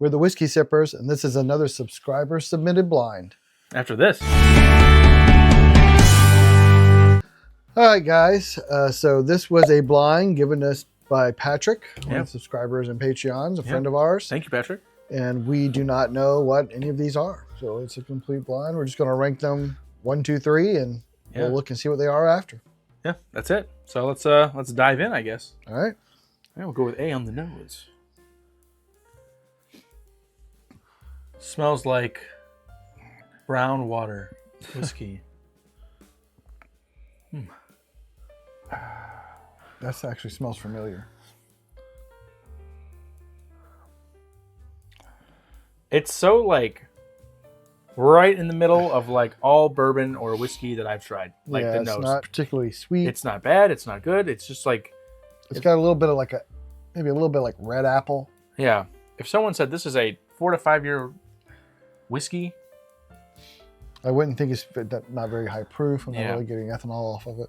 We're the Whiskey Sippers, and this is another subscriber submitted blind. After this. All right, guys. So this was a blind given us by Patrick, one of the subscribers and Patreons, a friend of ours. Thank you, Patrick. And we do not know what any of these are. So it's a complete blind. We're just going to rank them 1, 2, 3, and we'll look and see what they are after. Yeah, that's it. So let's dive in, I guess. All right. Yeah, we'll go with A on the nose. Smells like brown water whiskey. That actually smells familiar. It's so like right in the middle of like all bourbon or whiskey that I've tried. Like the nose. It's not particularly sweet. It's not bad. It's not good. It's just like it's got a little bit of like maybe a little bit like red apple. Yeah. If someone said this is a 4 to 5 year whiskey, I wouldn't think it's not very high proof. I'm not really getting ethanol off of it.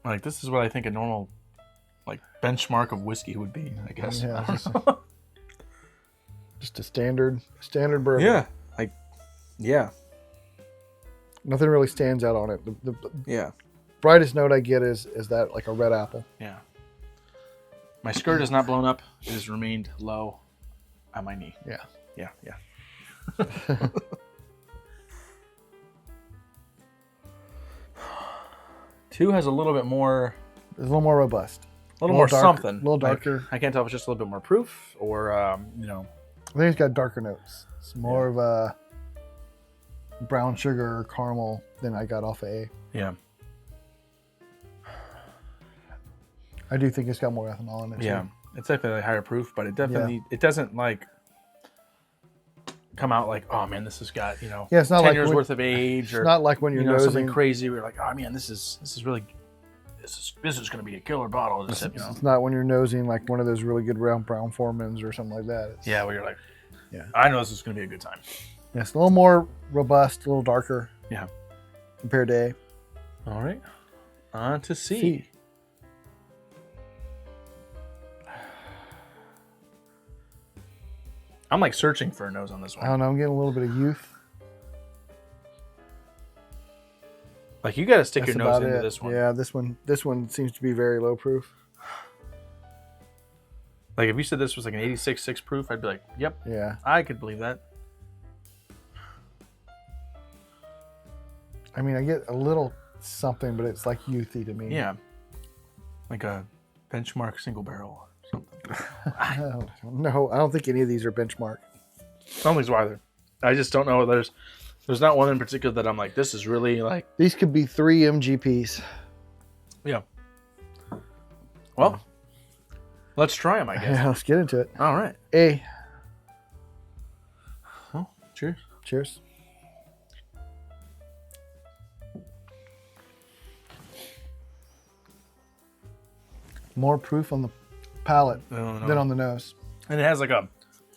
Like this is what I think a normal like benchmark of whiskey would be, I guess. Yeah, just a standard bourbon. Yeah. Yeah. Nothing really stands out on it. The brightest note I get is that like a red apple. Yeah. My skirt is not blown up. It has remained low on my knee. Yeah. Yeah. Two has a little bit more. It's a little more robust. A little more something. A little darker. Like, I can't tell if it's just a little bit more proof or, I think it's got darker notes. It's more of a brown sugar or caramel than I got off of A. Yeah. I do think it's got more ethanol in it. Yeah. Too. It's definitely higher proof, but it definitely, it doesn't like come out like, oh man, this has got, it's not 10 like years worth of age. It's or not like when you're nosing something crazy. We're like, oh man, this is going to be a killer bottle. It's not when you're nosing like one of those really good Brown Formans or something like that. Where you're like, I know this is going to be a good time. Yeah, it's a little more robust, a little darker. Yeah. Compared to A. All right. On to C. I'm like searching for a nose on this one. I don't know. I'm getting a little bit of youth. Like you got to stick your nose into this one. Yeah, this one seems to be very low proof. Like if you said this was like an 86.6 proof, I'd be like, yep. Yeah. I could believe that. I mean, I get a little something, but it's like youthy to me. Yeah. Like a benchmark single barrel or something. No, I don't think any of these are benchmark. I don't think so either. I just don't know. There's not one in particular that I'm like, this is really like. These could be 3 MGPs. Yeah. Well, let's try them, I guess. Yeah, let's get into it. All right. A. Oh, cheers. Cheers. More proof on the palate than on the nose. And it has like got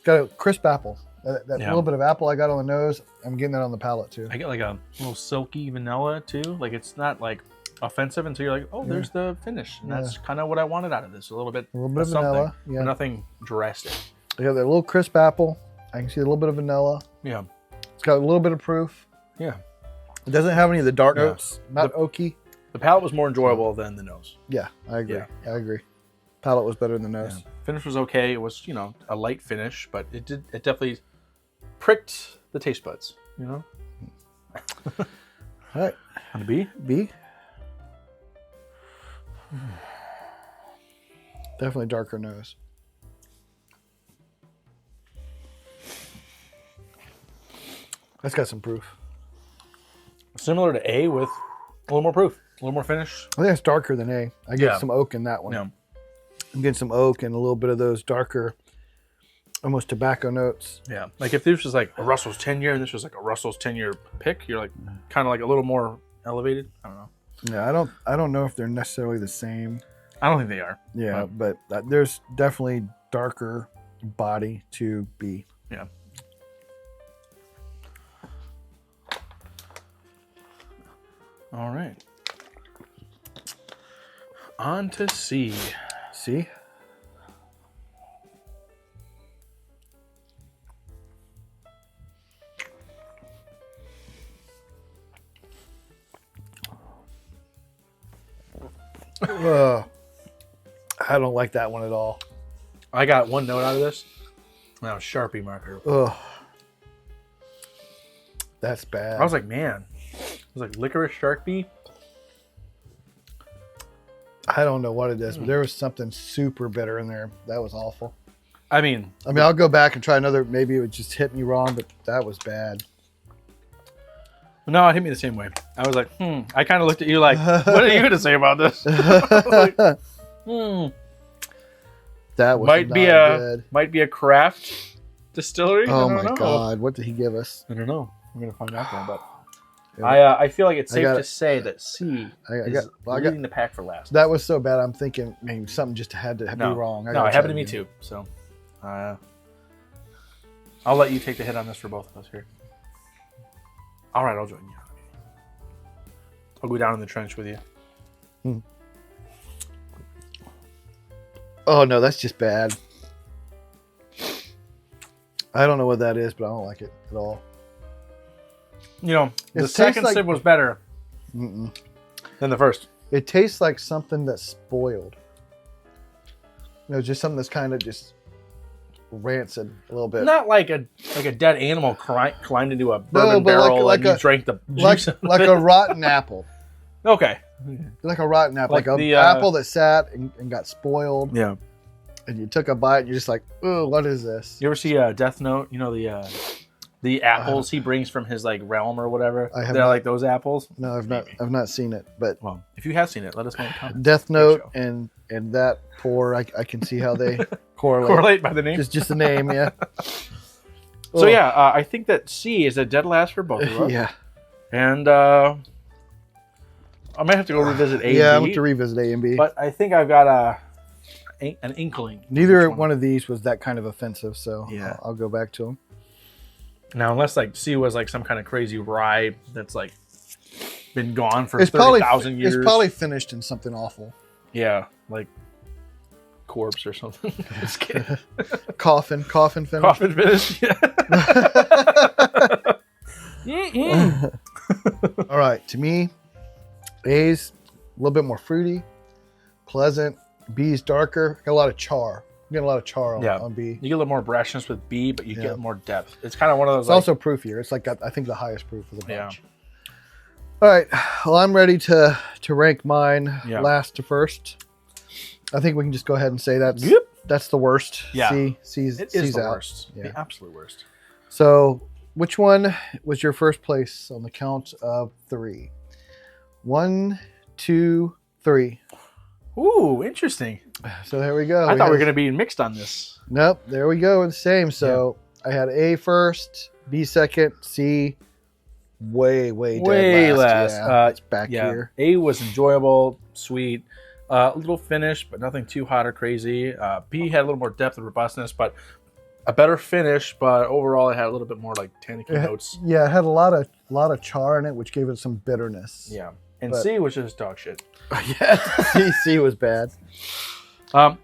a crisp apple. That little bit of apple I got on the nose, I'm getting that on the palate too. I get like a little silky vanilla too. Like it's not like offensive until you're like, oh, there's the finish. And that's kind of what I wanted out of this. A little bit of vanilla. Yeah. Nothing drastic. I got that little crisp apple. I can see a little bit of vanilla. Yeah. It's got a little bit of proof. Yeah. It doesn't have any of the dark notes. Not oaky. The palate was more enjoyable than the nose. Yeah, I agree. Yeah. I agree. Palate was better than the nose. Yeah. Finish was okay. It was, a light finish, but it definitely pricked the taste buds, All right. On to B? B. Definitely darker nose. That's got some proof. Similar to A with a little more proof, a little more finish. I think it's darker than A. I get some oak in that one. Yeah. I'm getting some oak and a little bit of those darker, almost tobacco notes. Yeah. Like if this was like a Russell's 10 year and this was like a Russell's 10-year pick, you're like kind of like a little more elevated. I don't know. Yeah, I don't know if they're necessarily the same. I don't think they are. Yeah, but there's definitely darker body to B. Yeah. All right. On to C. C? I don't like that one at all. I got one note out of this. Now Sharpie marker. Ugh. That's bad. I was like, man. It was like licorice Sharpie. I don't know what it is, but there was something super bitter in there. That was awful. I mean, I'll go back and try another. Maybe it would just hit me wrong, but that was bad. no, it hit me the same way. I was like, I kind of looked at you like, what are you going to say about this? Like, That was might not be good. might be a craft distillery. Oh I my don't know. God! What did he give us? I don't know. We're going to find out there, but Yeah. I feel like it's safe to say that C I is leading the pack for last. That was so bad. I'm thinking maybe something just had to be wrong. No, it happened to me too. So, I'll let you take the hit on this for both of us here. All right, I'll join you. I'll go down in the trench with you. Oh no, that's just bad. I don't know what that is, but I don't like it at all. You know, the tastes second like- sip was better than the first. It tastes like something that's spoiled. Just something that's kind of just rancid a little bit. Not like a dead animal climbed into a bourbon barrel and you drank the juice. Like a rotten apple. Okay. Like a rotten apple. Like Like the, an apple that sat and got spoiled. Yeah. And you took a bite and you're just like, oh, what is this? You ever see Death Note? You know the apples he brings from his like realm or whatever. I have They're not. like those apples. No, I've not seen it, but Well, if you have seen it, let us know in the comments. Death Note and that pour, I can see how they Correlate by the name. Just the name, yeah. So yeah, I think that C is a dead last for both of us. Yeah. And I might have to go revisit A. Yeah, and I B, have to revisit A and B. but I think I've got an inkling. Neither one of these was that kind of offensive, so Yeah. I'll go back to them. Now, unless like C was like some kind of crazy rye that's like been gone for It's probably 30,000 years. It's probably finished in something awful. Yeah, like corpse or something. Just kidding. Coffin finish. Coffin finish. Yeah. All right, to me, A's a little bit more fruity, pleasant. B's darker. Got a lot of char. You get a lot of char on B. You get a little more brashness with B, but you Yeah. get more depth. It's kind of one of those. It's also proofier. It's like I think the highest proof of the Yeah. bunch. All right. Well, I'm ready to rank mine last to first. I think we can just go ahead and say that's the worst. Yeah. C's it is the out. worst. Yeah. The absolute worst. So, which one was your first place on the count of 3? 1, 2, 3. Ooh, interesting. So there we go. I thought we were going to be mixed on this. Nope. There we go. The same. So I had A first, B second, C way dead last. Yeah, it's back here. A was enjoyable, sweet, a little finish, but nothing too hot or crazy. B had a little more depth and robustness, but a better finish. But overall, it had a little bit more like tannic notes. Yeah, it had a lot of char in it, which gave it some bitterness. Yeah, and C was just dog shit. Yeah, C was bad.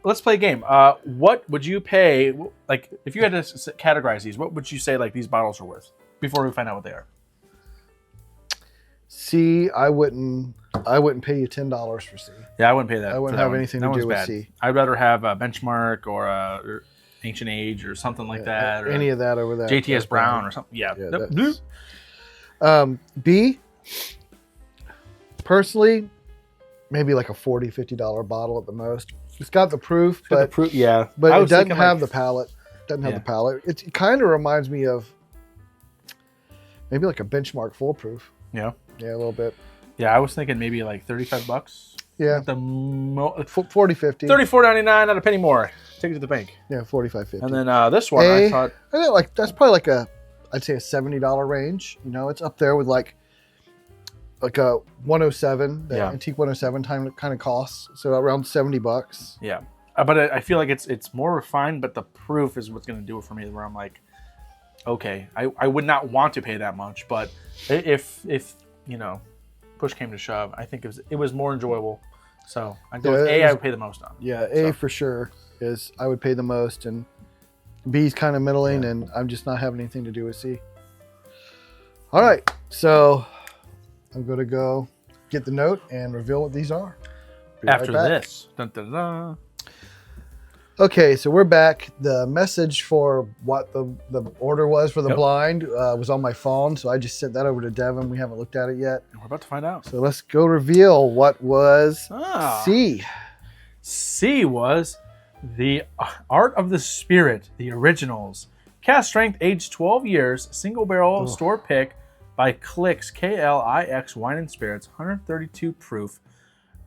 Let's play a game. What would you pay? Like, if you had to categorize these, what would you say like these bottles are worth before we find out what they are? C, I wouldn't pay you $10 for C. Yeah, I wouldn't pay that. I wouldn't have anything to do with C. I'd rather have a Benchmark or Ancient Age or something like that. Or any of that over there. JTS Brown or something. Yeah. B, personally, maybe like a $40, $50 bottle at the most. It's got the proof, but but it doesn't have the palate. Doesn't have the palate. It kind of reminds me of maybe like a Benchmark Full Proof. Yeah. Yeah, a little bit. Yeah, I was thinking maybe like $35. Yeah. The 40, 50. $34.99, not a penny more. Take it to the bank. Yeah, 45, 50. And then this one, I thought, I think like that's probably like I'd say a $70 range. You know, it's up there with like a 107, the antique 107 kind of costs. So around $70. Yeah, but I feel like it's more refined, but the proof is what's going to do it for me. Where I'm like, okay, I would not want to pay that much, but if you know, push came to shove, I think it was more enjoyable. So I'd go with A. I would pay the most on. Yeah, A for sure is I would pay the most, and B's kind of middling, and I'm just not having anything to do with C. All right, so I'm going to go get the note and reveal what these are. After this. Dun, dun, dun. Okay, so we're back. The message for what the order was for the blind was on my phone, so I just sent that over to Devin. We haven't looked at it yet. We're about to find out. So let's go reveal what was C. C was the Art of the Spirit, the originals. Cast strength, age 12 years, single barrel, store pick by Klix, Klix Wine and Spirits, 132 proof.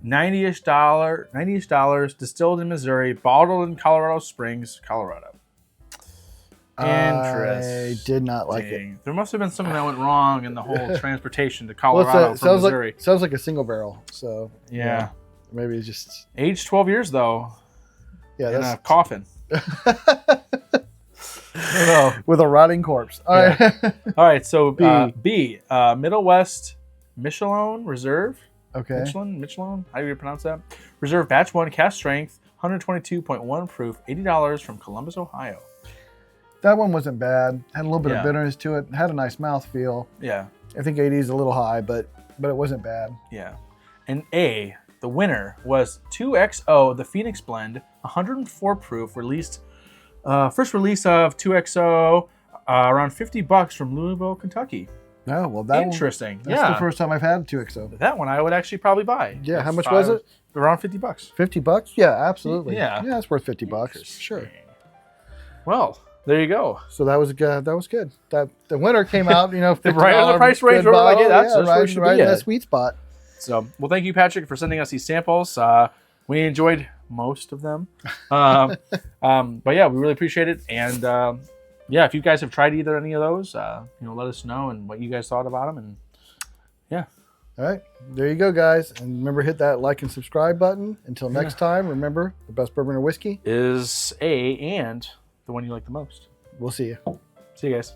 $90-ish, distilled in Missouri, bottled in Colorado Springs, Colorado. Interesting. I did not like it. There must have been something that went wrong in the whole transportation to Colorado from Missouri. Sounds like a single barrel. So yeah, maybe it's just age 12 years though. Yeah, in a coffin. With a rotting corpse. All right. All right. So B, Middle West Michelin Reserve. Okay. Michelin, how do you pronounce that? Reserve batch 1, cast strength, 122.1 proof, $80 from Columbus, Ohio. That one wasn't bad. Had a little bit of bitterness to it. Had a nice mouthfeel. Yeah. I think 80 is a little high, but it wasn't bad. Yeah. And A, the winner was 2XO, the Phoenix Blend, 104 proof, released, first release of 2XO, around $50 from Louisville, Kentucky. Oh, well, that interesting. That's the first time I've had 2XO. That one I would actually probably buy. Yeah, how much was it? Around $50. $50? Yeah, absolutely. Yeah. Yeah, it's worth $50. Sure. Well, there you go. So that was good. The winner came out, $50 right on the price range. We're like, that's where we should be in that sweet spot. So, well, thank you, Patrick, for sending us these samples. We enjoyed most of them. But yeah, we really appreciate it. And yeah, if you guys have tried any of those, let us know and what you guys thought about them. And yeah. All right. There you go, guys. And remember, hit that like and subscribe button. Until next time, remember, the best bourbon or whiskey is A and the one you like the most. We'll see you. See you guys.